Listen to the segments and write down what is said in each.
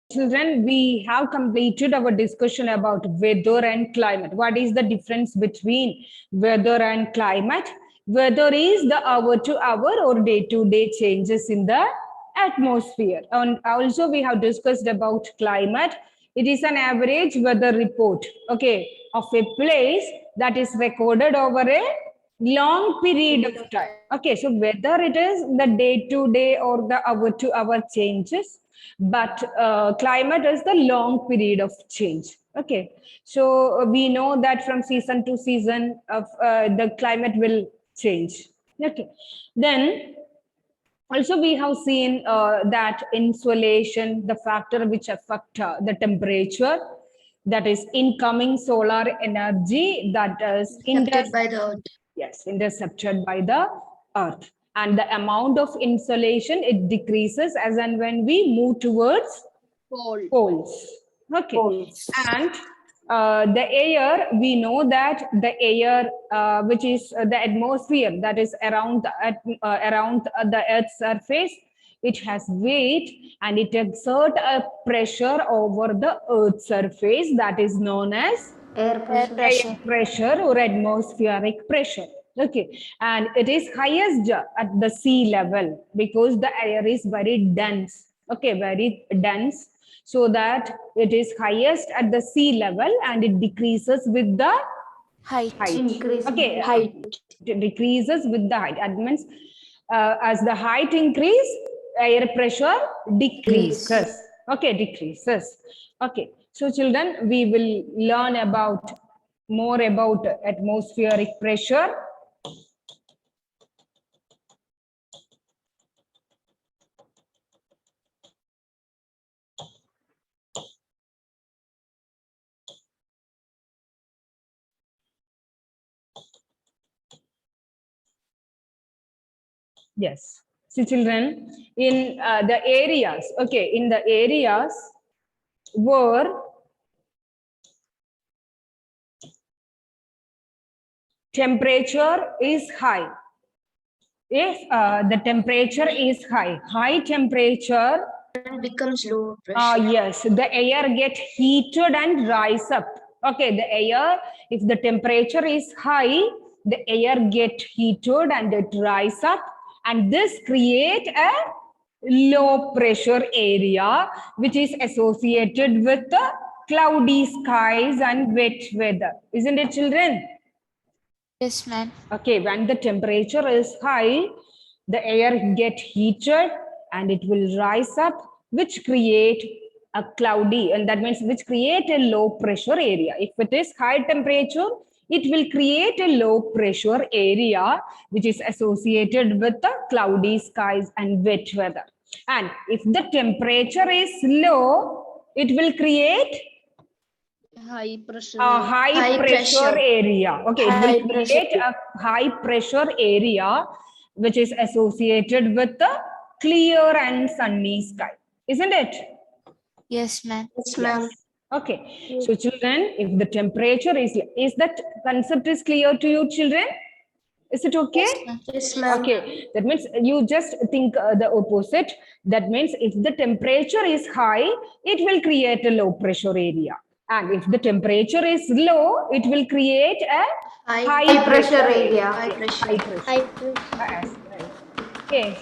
Children, we have completed our discussion about weather and climate. What is the difference between weather and climate? Weather is the hour to hour or day to day changes in the atmosphere. And also we have discussed about climate. It is an average weather report, okay, of a place that is recorded over a long period of time. Okay, so whether it is the day to day or the hour to hour changes, but climate is the long period of change. Okay, so we know that from season to season of the climate will change. Okay, then also we have seen that insolation, the factor which affect the temperature, that is incoming solar energy that is Intercepted by the earth. Yes, intercepted by the earth. And the amount of insolation, it decreases as and when we move towards poles. Okay. Poles. And the air, we know that the air, which is the atmosphere that is around the Earth's surface, it has weight and it exerts a pressure over the Earth's surface that is known as Air pressure. air pressure or atmospheric pressure. Okay, and it is highest at the sea level because the air is very dense. Okay, very dense, so that it is highest at the sea level and it decreases with the Height. height. Okay, Height. it decreases with the height. That means as the height increase, air pressure decreases. Okay, decreases. Okay, so children, we will learn about more about atmospheric pressure. Yes. See, children, in the areas, okay, in the areas where temperature is high, if the temperature is high temperature becomes low pressure. yes, the air get heated and rise up. Okay, the air, if the temperature is high, the air get heated and it rise up, and this create a low pressure area which is associated with the cloudy skies and wet weather. Isn't it, children? Yes, ma'am. Okay, when the temperature is high, the air get heated and it will rise up, which create a cloudy, and that means which create a low pressure area. If it is high temperature, it will create a low pressure area which is associated with the cloudy skies and wet weather. And if the temperature is low, it will create High pressure. a high pressure area. Okay, it will create a high pressure area which is associated with the clear and sunny sky. Isn't it? Yes, ma'am. Yes, ma'am. Okay, so children, if the temperature is that concept is clear to you, children? Is it okay? Yes, ma'am. Okay, that means you just think the opposite. That means if the temperature is high, it will create a low pressure area. And if the temperature is low, it will create a high pressure area. High pressure. High pressure. High pressure. Yes, right. Okay.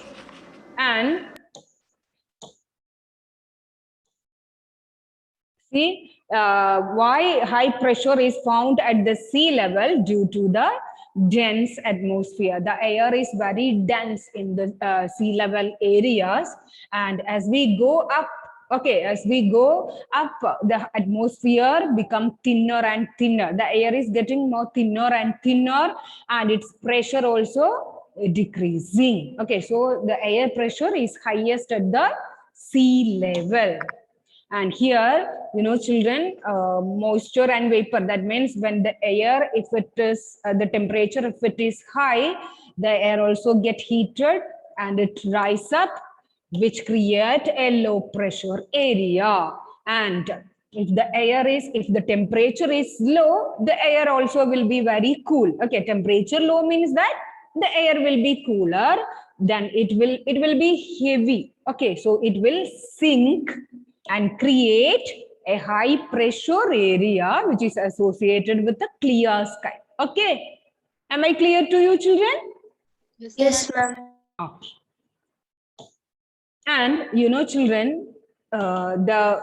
And see why high pressure is found at the sea level due to the dense atmosphere. The air is very dense in the sea level areas, and as we go up, okay, as we go up, the atmosphere become thinner and thinner. The air is getting more thinner and thinner, and its pressure also decreasing. Okay, so the air pressure is highest at the sea level. And here, you know, children, moisture and vapor, that means when the air, if it is the temperature, if it is high, the air also get heated and it rise up, which create a low pressure area. And if the temperature is low, the air also will be very cool. Okay, temperature low means that the air will be cooler, then it will be heavy. Okay, so it will sink and create a high pressure area which is associated with a clear sky. Okay. Am I clear to you, children? Yes, ma'am. Okay. And you know, children, the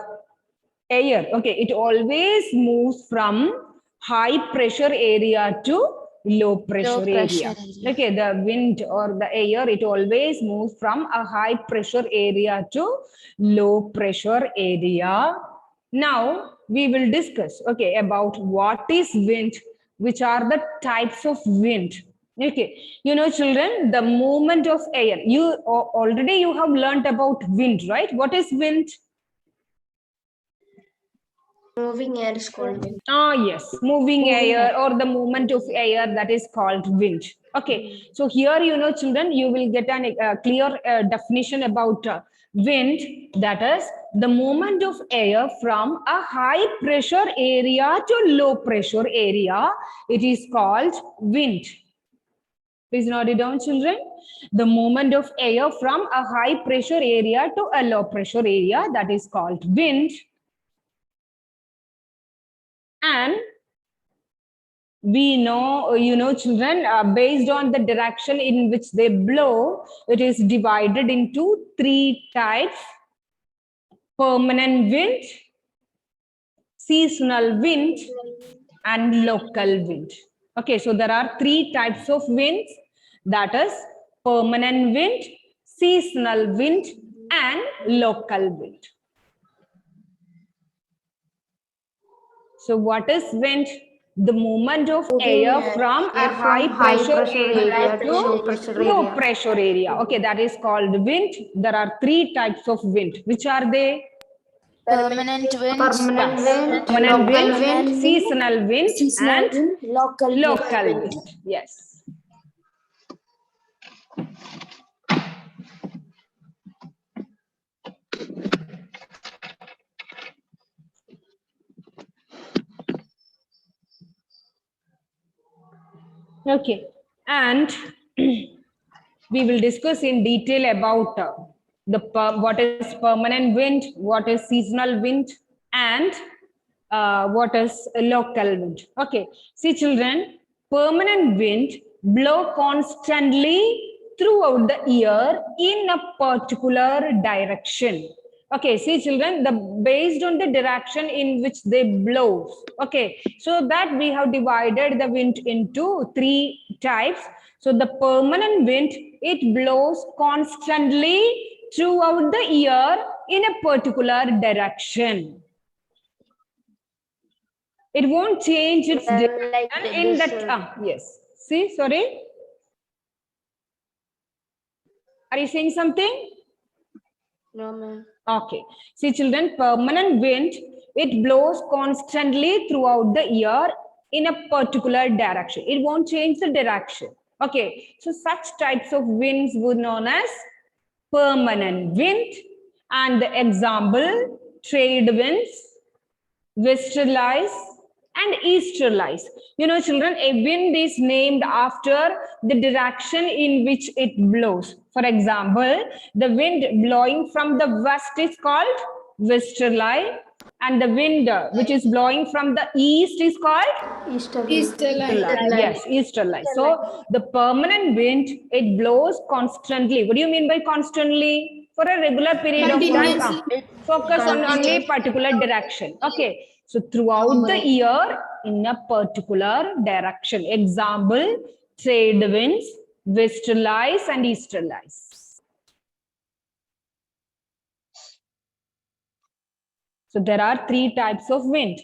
air, okay, it always moves from high pressure area to low pressure pressure area. area. Okay, the wind or the air, it always moves from a high pressure area to low pressure area. Now we will discuss, okay, about what is wind, which are the types of wind. Okay, you know, children, the movement of air, you already you have learned about wind, right? What is wind? Moving air is called wind. Ah, yes, moving air or the movement of air, that is called wind. Okay, so here, you know, children, you will get a clear definition about wind, that is the movement of air from a high pressure area to low pressure area. It is called wind. Please note it down, children. The movement of air from a high pressure area to a low pressure area, that is called wind. And we know, you know, children, based on the direction in which they blow, it is divided into 3 types: permanent wind, seasonal wind, and local wind. Okay, so there are 3 types of winds, that is permanent wind, seasonal wind, and local wind. So what is wind? The movement of air from a high pressure area to low pressure area. Okay, that is called wind. There are 3 types of wind. Which are they? Permanent wind. Permanent wind, seasonal wind, and Local wind. Yes. Okay, and we will discuss in detail about what is permanent wind, what is seasonal wind, and what is local wind. Okay, see, children, permanent wind blow constantly throughout the year in a particular direction. Okay, see, children, based on the direction in which they blow. Okay, so that we have divided the wind into 3 types. So the permanent wind, it blows constantly throughout the year in a particular direction. It won't change its direction in that. Yes. See, sorry. Are you saying something? No, ma'am. Okay. See, children, permanent wind, it blows constantly throughout the year in a particular direction. It won't change the direction. Okay. So such types of winds were known as permanent wind. And the example, trade winds, westerlies, and easterlies. You know, children, a wind is named after the direction in which it blows. For example, the wind blowing from the west is called westerly, and the wind which is blowing from the east is called easterly. Yes, easterly. So the permanent wind, it blows constantly. What do you mean by constantly? For a regular period of time. Focus on only particular direction. Okay. So throughout the year in a particular direction. Example, trade winds, westerlies, and easterlies. So there are 3 types of wind.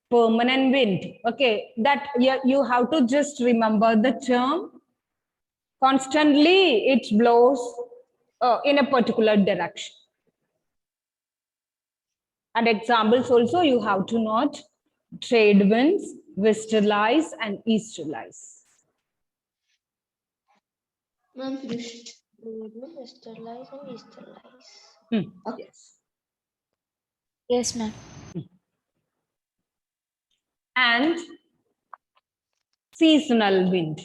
Permanent wind. Okay, that you have to just remember the term. Constantly it blows in a particular direction. And examples also you have to note: trade winds, westerlies, and easterlies. Ma'am, westerlies and easterlies. Yes. Yes, ma'am. And seasonal wind.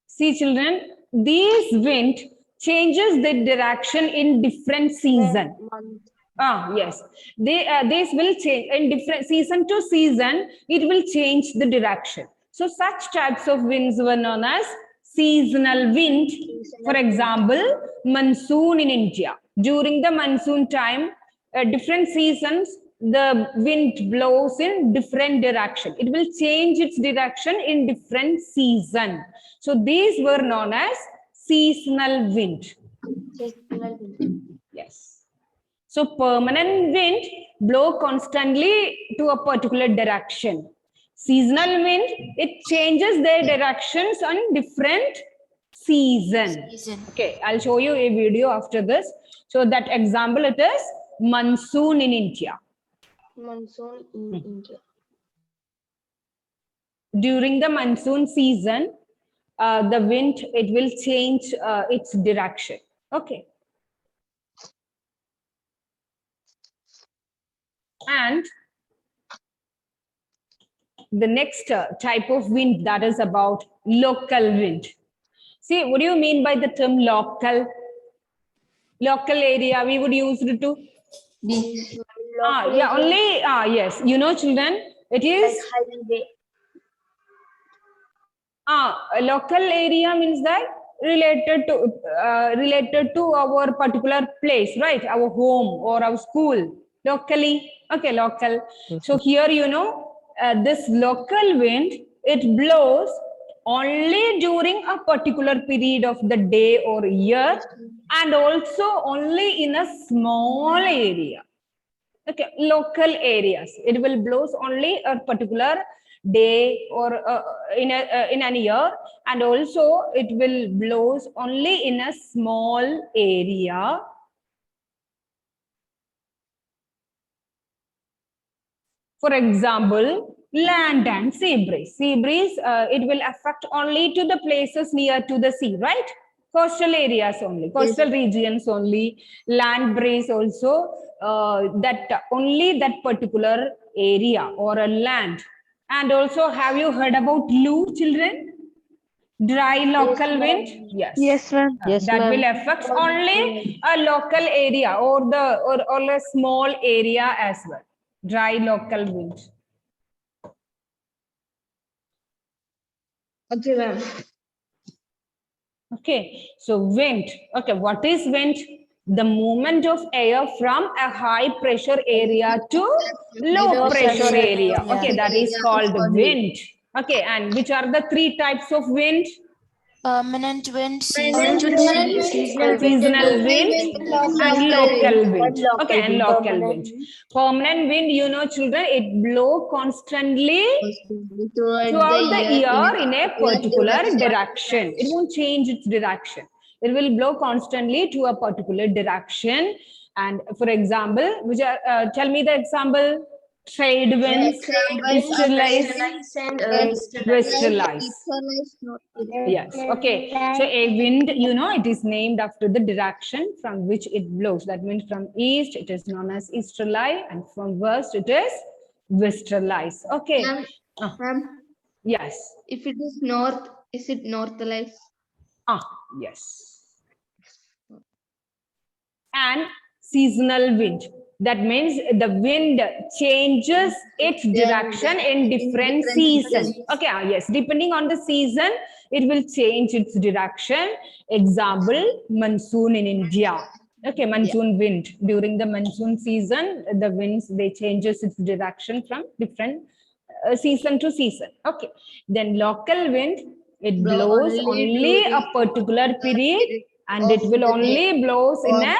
See, children, these wind changes the direction in different season. Yes. This will change in different season to season. It will change the direction. So such types of winds were known as seasonal wind. For example, monsoon in India. During the monsoon time, different seasons, the wind blows in different direction. It will change its direction in different season. So these were known as seasonal wind. Seasonal wind. Yes. So permanent wind blow constantly to a particular direction. Seasonal wind, it changes their directions on different season. Okay, I'll show you a video after this. So that example, it is monsoon in India. Monsoon in India. During the monsoon season, the wind, it will change its direction. Okay. And the next type of wind, that is about local wind. See, what do you mean by the term local? Local area, we would use it to. Yeah, only, yes. You know, children, it is. A local area means that related to our particular place, right? Our home or our school. Locally, okay, local. So here, you know, this local wind, it blows only during a particular period of the day or year, and also only in a small area. Okay, local areas. It will blows only a particular day or in an year, and also it will blows only in a small area. For example, land and sea breeze. Sea breeze, it will affect only to the places near to the sea, right? Coastal areas only, coastal regions only. Land breeze also, that only that particular area or a land. And also, have you heard about Lu, children? Dry local wind? Yes. Yes, ma'am. Yes, That will ma'am. affect only a local area or a small area as well. Dry local wind. Okay, ma'am. Okay, so wind. Okay, what is wind? The movement of air from a high pressure area to low pressure area. Okay, that is called wind. Okay, and which are the three types of wind? Permanent wind, Seasonal wind, and local wind. Okay, and local wind. Permanent wind, you know, children, it blow constantly throughout the year in a particular direction. It won't change its direction. It will blow constantly to a particular direction. And for example, which are, tell me the example. Trade winds, easterlies, westerlies. Yes. Okay. So a wind, you know, it is named after the direction from which it blows. That means from east, it is known as easterly, and from west, it is westerlies. Okay. Ma'am, Yes. if it is north, is it northerlies? Yes. And seasonal wind. That means the wind changes its direction in different seasons. Okay, yes. Depending on the season, it will change its direction. Example, monsoon in India. Okay, monsoon wind. During the monsoon season, the winds, they changes its direction from different season to season. Okay. Then local wind, it blows only a particular period, and it will only blows in a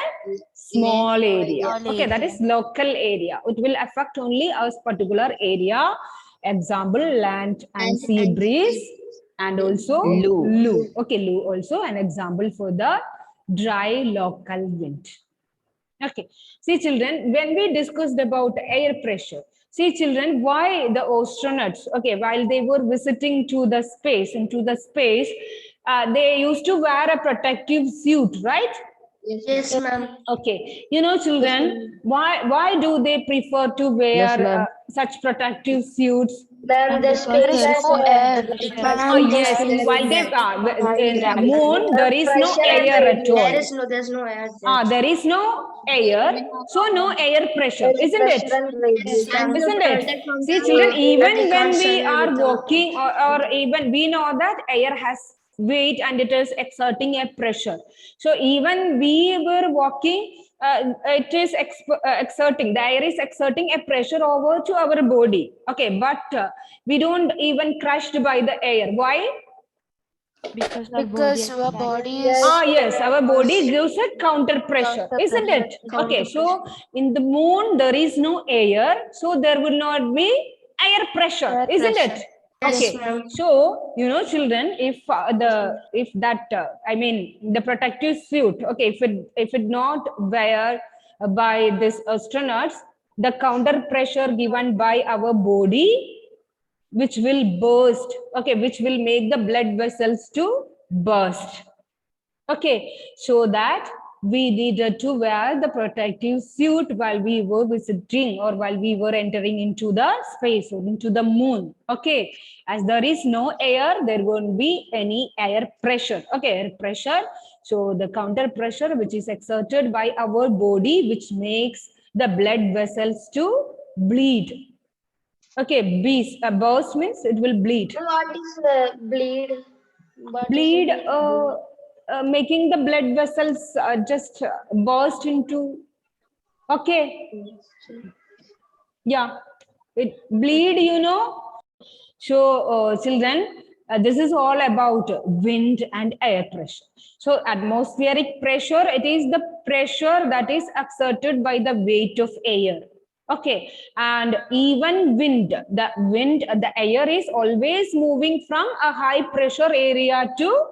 small area. Okay, that is local area. It will affect only a particular area. Example, land and sea breeze, and also Lu. Okay, Lu also an example for the dry local wind. Okay, see children, when we discussed about air pressure, see children, why the astronauts, okay, while they were visiting to the space, they used to wear a protective suit, right? Yes, ma'am. Okay, you know children, why do they prefer to wear Yes, ma'am. such protective suits? Ma'am, the space has no air. Oh yes, while they in the moon there is no air at all. there's no air. There is no air, so no air pressure, isn't it? Isn't it? See, children, even when we are walking or even we know that air has weight and it is exerting a pressure. So even we were walking, it is exerting, the air is exerting a pressure over to our body. Okay, but we don't even crushed by the air. Why? Because our body is Yes, our body gives a counter pressure, isn't it? Okay, so in the moon there is no air, so there will not be air pressure, isn't it? Okay, so you know, children, if the protective suit, okay, if it not wear by this astronauts, the counter pressure given by our body, which will burst, okay, which will make the blood vessels to burst. Okay, so that we needed to wear the protective suit while we were visiting or while we were entering into the space or into the moon. Okay, as there is no air, there won't be any air pressure. Okay, air pressure. So the counter pressure which is exerted by our body, which makes the blood vessels to bleed. Okay, burst means it will bleed. What is bleed? Bleed, making the blood vessels just burst into. Okay, yeah, it bleed, you know. So children, this is all about wind and air pressure. So atmospheric pressure, it is the pressure that is exerted by the weight of air. Okay, and even wind, the air is always moving from a high pressure area to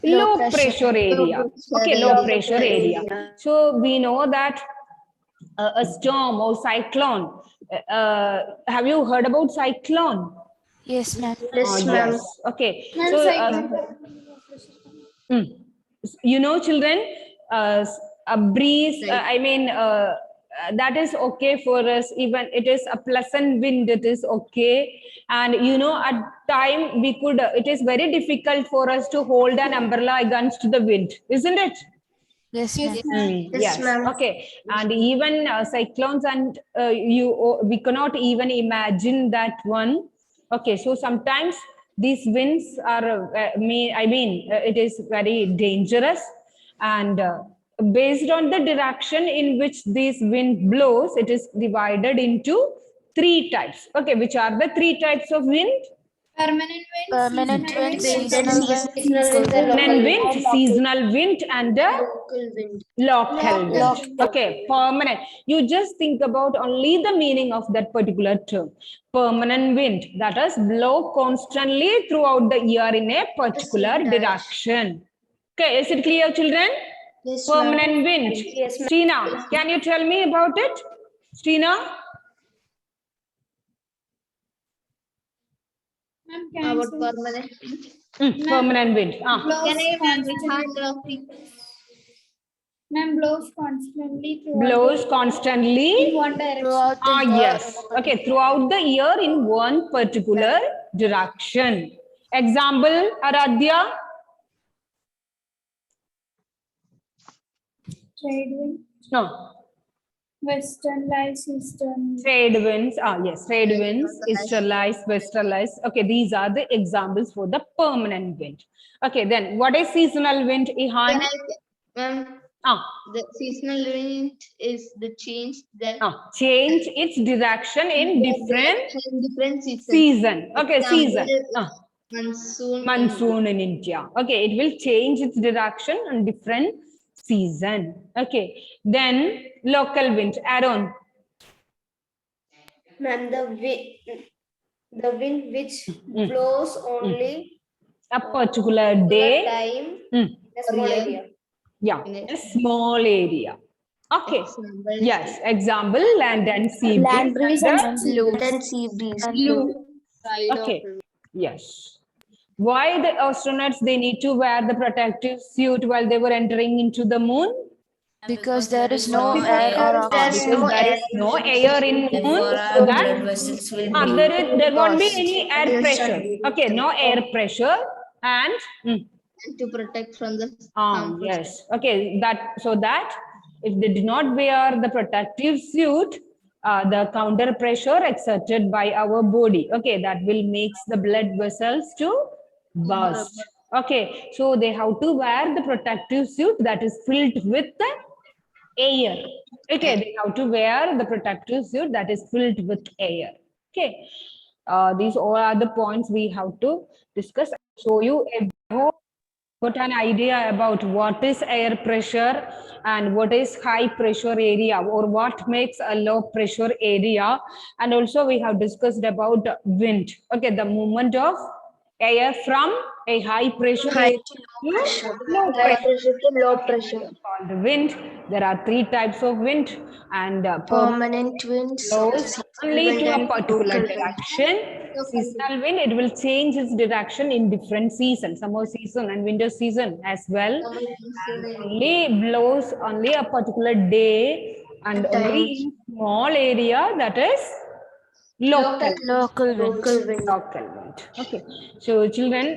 low pressure area. Okay, low pressure area. So we know that a storm or cyclone. Have you heard about cyclone? yes, ma'am. Yes. Okay. So you know, children, a breeze. That is okay for us. Even it is a pleasant wind, it is okay. And you know, at time we could. It is very difficult for us to hold an umbrella against the wind, isn't it? Yes, ma'am. Yes. Okay. And even cyclones and we cannot even imagine that one. Okay. So sometimes these winds are, it is very dangerous, and based on the direction in which this wind blows, it is divided into 3 types. Okay. Which are the 3 types of wind? Permanent wind, seasonal wind, Permanent wind, seasonal wind, and local wind. Okay, permanent. You just think about only the meaning of that particular term. Permanent wind, that is blow constantly throughout the year in a particular direction. Okay, is it clear, children? Yes, Permanent wind. Yes, ma'am. Stina, can you tell me about it? Stina? About permanent. Permanent wind. Can I Ma'am, blows constantly Blows constantly in one direction. throughout the year? yes. Okay, throughout the year in one particular direction. Example, Aradhya. Trade wind, No, western lights, eastern. trade winds. Yes, trade winds, easterlights, westerlights. Okay, these are the examples for the permanent wind. Okay, then what is seasonal wind, Ihan? Ma'am, Ah, the seasonal wind is the change that change its direction in different seasons. season. Okay, season. Monsoon. Monsoon in India. Okay, it will change its direction in different season. Okay, then local wind. Aaron. Ma'am, the wind which blows only A particular day. time Mm, in a small area. yeah, a small area. Okay. Yes. Example: land and sea Land breeze. breeze and the- and and sea breeze. Okay. Yes. Why the astronauts they need to wear the protective suit while they were entering into the moon? Because there is no Because air or there's oxygen. no There air. is no air in moon, Therefore, so our that blood vessels will be there won't be burst. any air pressure. Okay, no air pressure and And to protect from the harmful yes. Okay, so that if they do not wear the protective suit, the counter pressure exerted by our body, okay, that will makes the blood vessels to burst. Okay, so they have to wear the protective suit that is filled with the air. Okay, they have to wear the protective suit that is filled with air. Okay, these all are the points we have to discuss. Show you a got an idea about what is air pressure and what is high pressure area or what makes a low pressure area, and also we have discussed about wind. Okay, the movement of air from a high pressure area to low High pressure. pressure to low pressure. Called the wind. There are three types of wind, and Permanent winds, blows seasonal only wind, to a and particular local wind. direction. Seasonal wind, it will change its direction in different seasons, summer season and winter season as well. And only blows only a particular day and only in small area, that is local. Local wind. Local wind. Local wind. Okay. So children,